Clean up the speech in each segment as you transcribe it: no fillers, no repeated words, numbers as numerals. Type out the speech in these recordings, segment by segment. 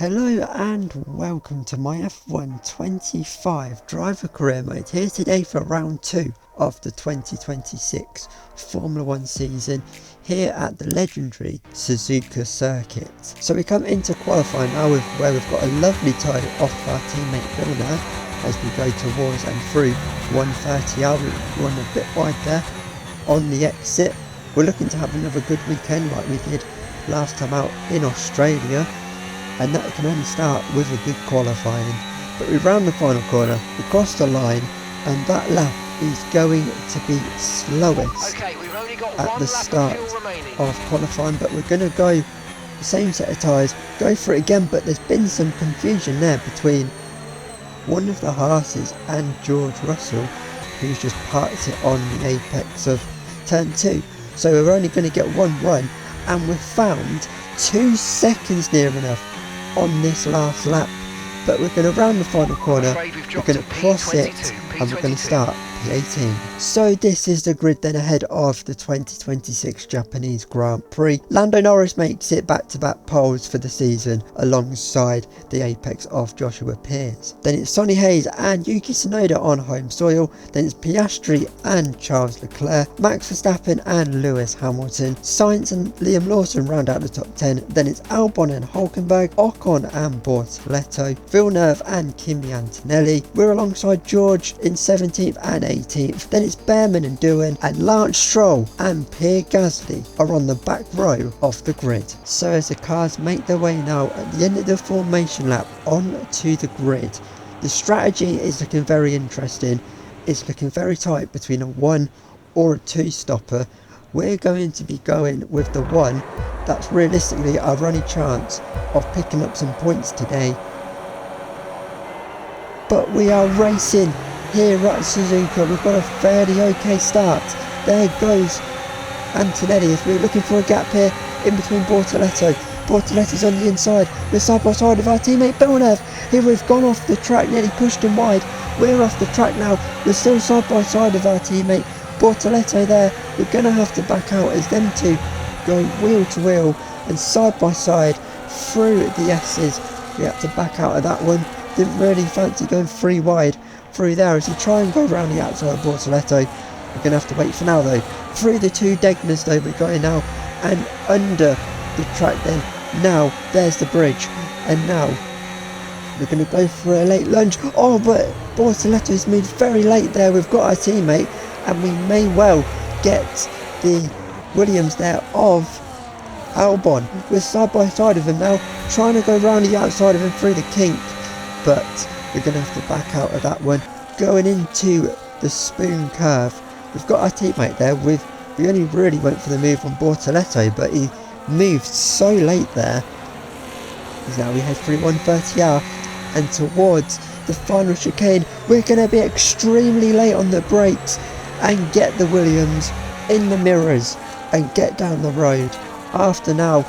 Hello and welcome to my F1 25 driver career mode, here today for round 2 of the 2026 Formula 1 season here at the legendary Suzuka circuit. So we come into qualifying now where we've got a lovely tie off our teammate Villeneuve as we go towards and through 130 hour. We run a bit wide there on the exit. We're looking to have another good weekend like we did last time out in Australia. And that can only start with a good qualifying. But we round the final corner, we cross the line, and that lap is going to be slowest at the start of qualifying. But we're going to go the same set of tyres, go for it again, but there's been some confusion there between one of the Haas's and George Russell, who's just parked it on the apex of turn 2. So we're only going to get one run, and we've found 2 seconds near enough on this last lap, but we're going to round the final corner, we're going to cross it, and we're going to start P18. So this is the grid then ahead of the 2026 Japanese Grand Prix. Lando Norris makes it back-to-back poles for the season alongside the apex of Joshua Pearce. Then it's Sonny Hayes and Yuki Tsunoda on home soil. Then it's Piastri and Charles Leclerc, Max Verstappen and Lewis Hamilton, Sainz and Liam Lawson round out the top 10. Then it's Albon and Hülkenberg, Ocon and Bortoleto, Villeneuve and Kimi Antonelli. We're alongside George in 17th and 18th. Then it's Behrman and Doohan, and Lance Stroll and Pierre Gasly are on the back row of the grid. So as the cars make their way now at the end of the formation lap onto the grid, the strategy is looking very interesting. It's looking very tight between a 1 or a 2 stopper. We're going to be going with the 1 that's realistically our only chance of picking up some points today. But we are racing here at Suzuka. We've got a fairly okay start. There goes Antonelli as we're looking for a gap here in between Bortoleto. Bortoleto's on the inside. We're side by side with our teammate Villeneuve. Here we've gone off the track, nearly pushed him wide. We're off the track now. We're still side by side with our teammate Bortoleto there. We're going to have to back out as them two go wheel to wheel and side by side through the S's. We had to back out of that one. Didn't really fancy going 3 wide through there as we try and go around the outside of Bortoleto. We're going to have to wait for now though. Through the 2 Degners though we're going now, and under the track then. Now there's the bridge, and now we're going to go for a late lunge. Oh, but Bortoleto's moved very late there. We've got our teammate, and we may well get the Williams there of Albon. We're side by side of him now, trying to go round the outside of him through the kink, but we're going to have to back out of that one. Going into the spoon curve, we've got our teammate there. We only really went for the move on Bortoleto, but he moved so late there. Now we head through 130R and towards the final chicane. We're going to be extremely late on the brakes and get the Williams in the mirrors and get down the road. After now,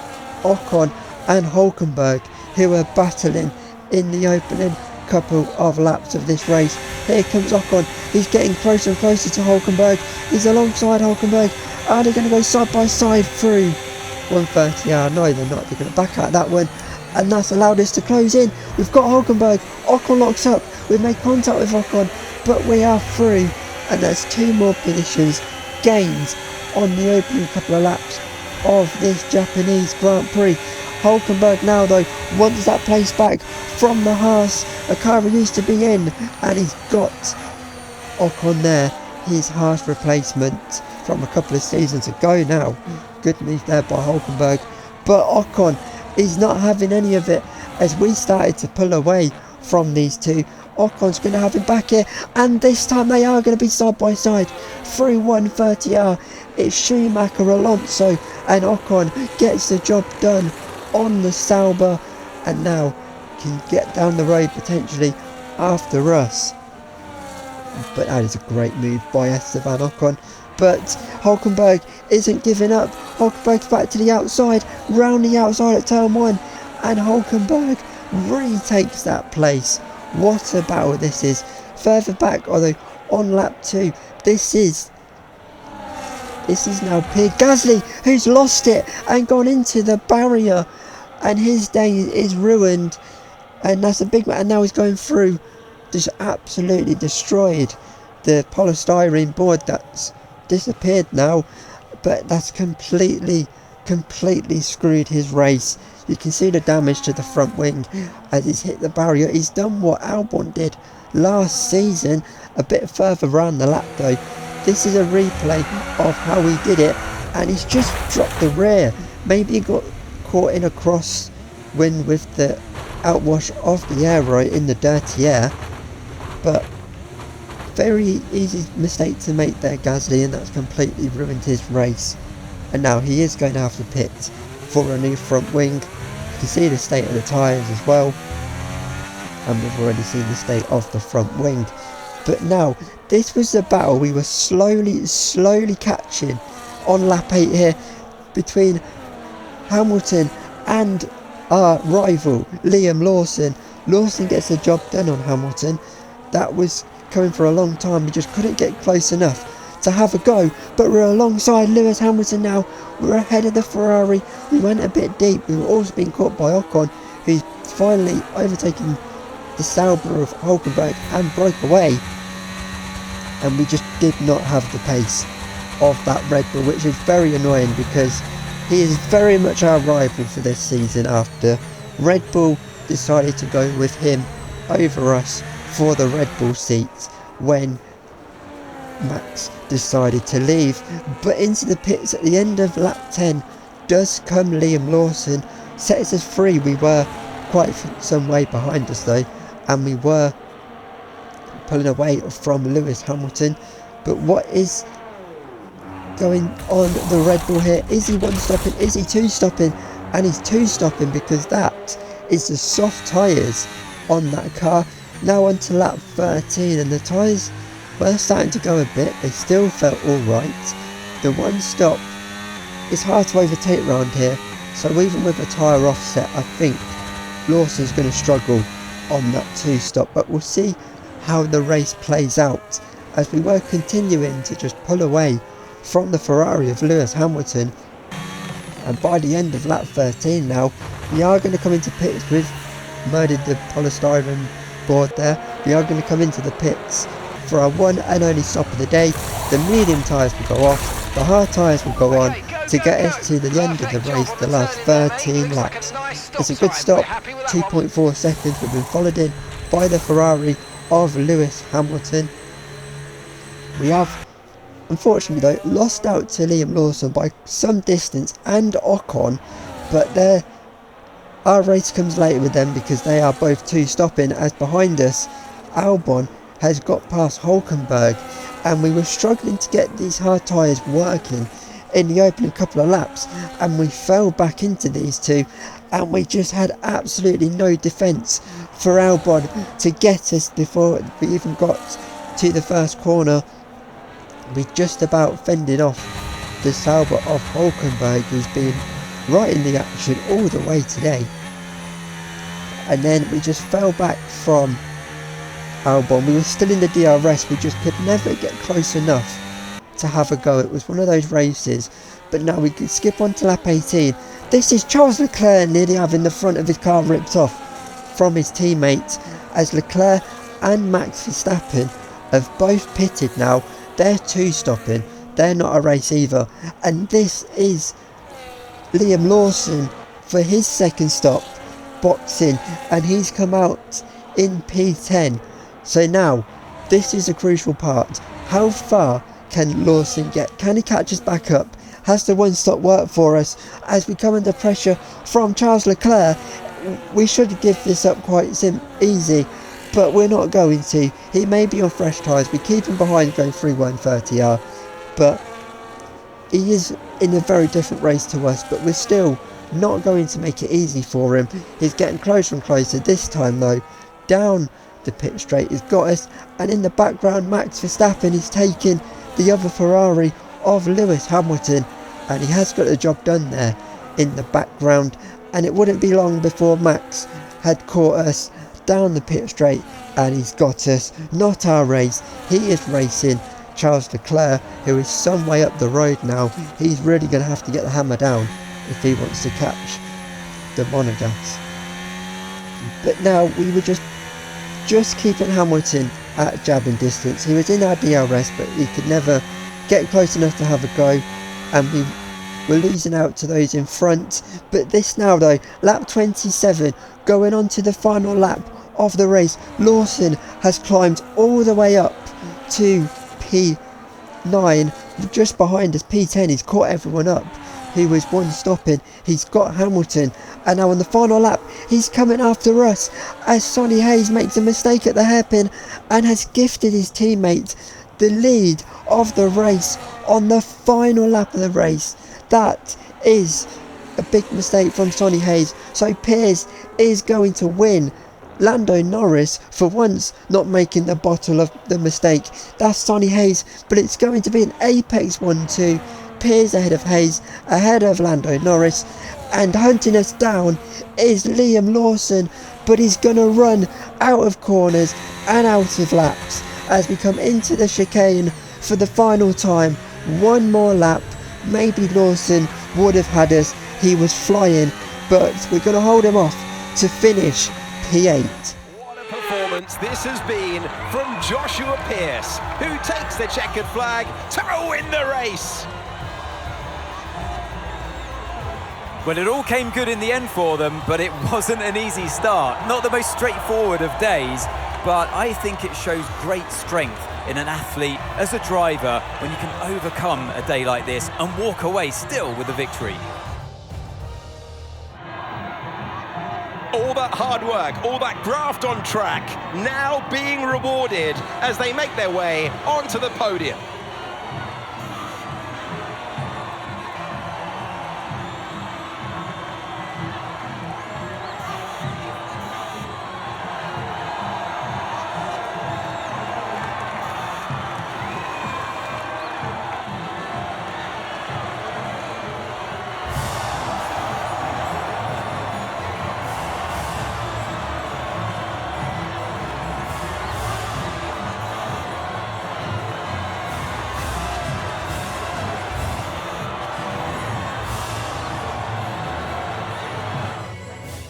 Ocon and Hülkenberg, who are battling in the opening couple of laps of this race. Here comes Ocon. He's getting closer and closer to Hülkenberg. He's alongside Hülkenberg. Are they going to go side by side through 130R? No, they're not. They're going to back out that one, and that's allowed us to close in. We've got Hülkenberg. Ocon locks up. We've made contact with Ocon, but we are through, and there's 2 more positions gained on the opening couple of laps of this Japanese Grand Prix. Hülkenberg now though wants that place back from the Haas, a car he used to be in, and he's got Ocon there, his Haas replacement from a couple of seasons ago now. Good move there by Hülkenberg, but Ocon is not having any of it as we started to pull away from these two. Ocon's going to have him back here, and this time they are going to be side by side through 130R. It's Schumacher, Alonso, and Ocon gets the job done on the Sauber, and now can get down the road potentially after us. But that is a great move by Esteban Ocon. But Hülkenberg isn't giving up. Hülkenberg's back to the outside, round the outside at turn 1, and Hülkenberg retakes that place. What a battle this is. Further back, although on lap 2, this is now Pierre Gasly, who's lost it and gone into the barrier and his day is ruined, and that's a big man. And now he's going through, just absolutely destroyed the polystyrene board that's disappeared now, but that's completely screwed his race. You can see the damage to the front wing as he's hit the barrier. He's done what Albon did last season, a bit further around the lap though. This is a replay of how he did it, and he's just dropped the rear. Maybe he got caught in a crosswind with the outwash of the aero in the dirty air, but very easy mistake to make there, Gasly, and that's completely ruined his race. And now he is going to have to pit for a new front wing. You can see the state of the tyres as well, and we've already seen the state of the front wing. But now, this was the battle we were slowly catching on lap 8 here between Hamilton and our rival Liam Lawson. Lawson gets the job done on Hamilton. That was coming for a long time. We just couldn't get close enough to have a go, but we're alongside Lewis Hamilton now. We're ahead of the Ferrari. We went a bit deep. We were also being caught by Ocon, who's finally overtaken the Sauber of Hulkenberg and broke away, and we just did not have the pace of that Red Bull, which is very annoying because he is very much our rival for this season after Red Bull decided to go with him over us for the Red Bull seats when Max decided to leave. But into the pits at the end of lap 10 does come Liam Lawson, sets us free. We were quite some way behind us though, and we were pulling away from Lewis Hamilton. But what is going on the Red Bull here? Is he one stopping? Is he two stopping? And he's two stopping because that is the soft tyres on that car. Now on to lap 13, and the tyres were starting to go a bit. They still felt alright. The one stop is hard to overtake around here, so even with a tyre offset I think Lawson's going to struggle on that two stop, but we'll see how the race plays out as we were continuing to just pull away from the Ferrari of Lewis Hamilton. And by the end of lap 13 now, we are going to come into pits. We've murdered the polystyrene board there. We are going to come into the pits for our one and only stop of the day. The medium tyres will go off, the hard tyres will go on to get us to the end of the race, the last 13 laps. It's a good stop, 2.4 seconds. We've been followed in by the Ferrari of Lewis Hamilton. We have, unfortunately though, lost out to Liam Lawson by some distance and Ocon, but our race comes later with them because they are both two stopping, as behind us Albon has got past Hulkenberg, and we were struggling to get these hard tyres working in the opening couple of laps, and we fell back into these two, and we just had absolutely no defence for Albon to get us before we even got to the first corner. We just about fended off the Sauber of Hulkenberg, who's been right in the action all the way today, and then we just fell back from Albon. We were still in the DRS, we just could never get close enough to have a go. It was one of those races. But now we could skip on to lap 18. This is Charles Leclerc nearly having the front of his car ripped off from his teammates, as Leclerc and Max Verstappen have both pitted now. They're two stopping, they're not a race either, and this is Liam Lawson for his second stop boxing, and he's come out in P10. So now this is a crucial part. How far can Lawson get? Can he catch us back up? Has the one stop work for us as we come under pressure from Charles Leclerc? We should give this up quite easy, but we're not going to. He may be on fresh tyres. We keep him behind going through 130R, but he is in a very different race to us, but we're still not going to make it easy for him. He's getting closer and closer. This time though, down the pit straight has got us, and in the background Max Verstappen is taking the other Ferrari of Lewis Hamilton, and he has got the job done there in the background. And it wouldn't be long before Max had caught us down the pit straight, and he's got us. Not our race, he is racing Charles Leclerc, who is some way up the road now. He's really going to have to get the hammer down if he wants to catch the monogas. But now we were just keeping Hamilton at jabbing distance. He was in our DRS, but he could never get close enough to have a go, and we were losing out to those in front. But this now though, lap 27, going on to the final lap of the race, Lawson has climbed all the way up to P9, just behind us P10. He's caught everyone up who was one stopping. He's got Hamilton, and now on the final lap he's coming after us as Sonny Hayes makes a mistake at the hairpin and has gifted his teammate the lead of the race on the final lap of the race. That is a big mistake from Sonny Hayes, so Piers is going to win. Lando Norris, for once, not making the bottle of the mistake. That's Sonny Hayes, but it's going to be an apex 1-2. Piers ahead of Hayes, ahead of Lando Norris, and hunting us down is Liam Lawson, but he's going to run out of corners and out of laps as we come into the chicane for the final time. One more lap, maybe Lawson would have had us. He was flying, but we're going to hold him off to finish P8. What a performance this has been from Joshua Pearce, who takes the checkered flag to win the race. Well, it all came good in the end for them, but it wasn't an easy start. Not the most straightforward of days, but I think it shows great strength in an athlete as a driver when you can overcome a day like this and walk away still with a victory. All that hard work, all that graft on track, now being rewarded as they make their way onto the podium.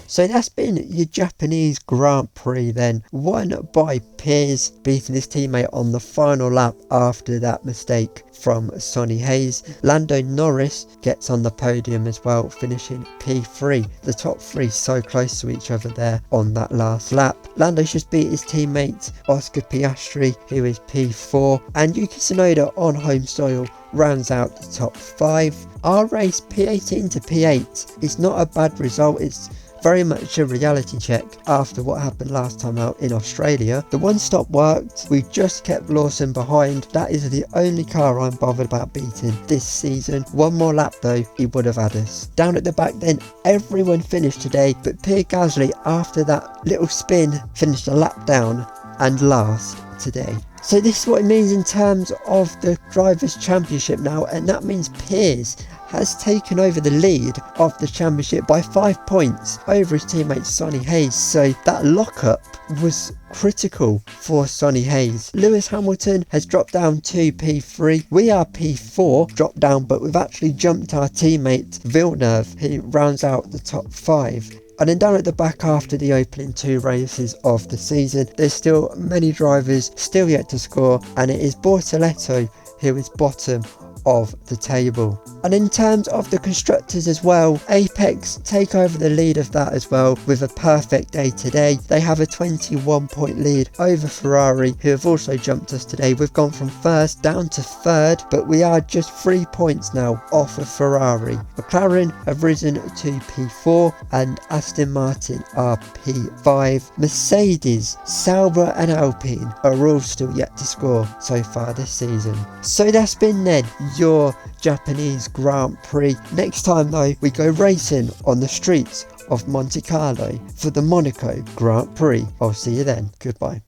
So that's been your Japanese Grand Prix then, won by Piers, beating his teammate on the final lap after that mistake from Sonny Hayes. Lando Norris gets on the podium as well, finishing P3. The top three so close to each other there on that last lap. Lando just beat his teammate Oscar Piastri, who is P4, and Yuki Tsunoda on home soil rounds out the top 5. Our race P18 to P8 is not a bad result. It's very much a reality check after what happened last time out in Australia. The one stop worked, we just kept Lawson behind. That is the only car I'm bothered about beating this season. One more lap though, he would have had us. Down at the back then, everyone finished today, but Pierre Gasly, after that little spin, finished a lap down and last today. So this is what it means in terms of the Drivers' Championship now, and that means Piers has taken over the lead of the championship by 5 points over his teammate Sonny Hayes. So that lockup was critical for Sonny Hayes. Lewis Hamilton has dropped down to P3. We are P4, dropped down, but we've actually jumped our teammate Villeneuve, who rounds out the top 5. And then down at the back after the opening 2 races of the season, there's still many drivers still yet to score, and it is Bortoleto who is bottom of the table. And in terms of the constructors as well, Apex take over the lead of that as well with a perfect day today. They have a 21 point lead over Ferrari, who have also jumped us today. We've gone from first down to third, but we are just 3 points now off of Ferrari. McLaren have risen to P4 and Aston Martin are P5. Mercedes, Sauber and Alpine are all still yet to score so far this season. So that's been then your Japanese Grand Prix. Next time though, we go racing on the streets of Monte Carlo for the Monaco Grand Prix. I'll see you then. Goodbye.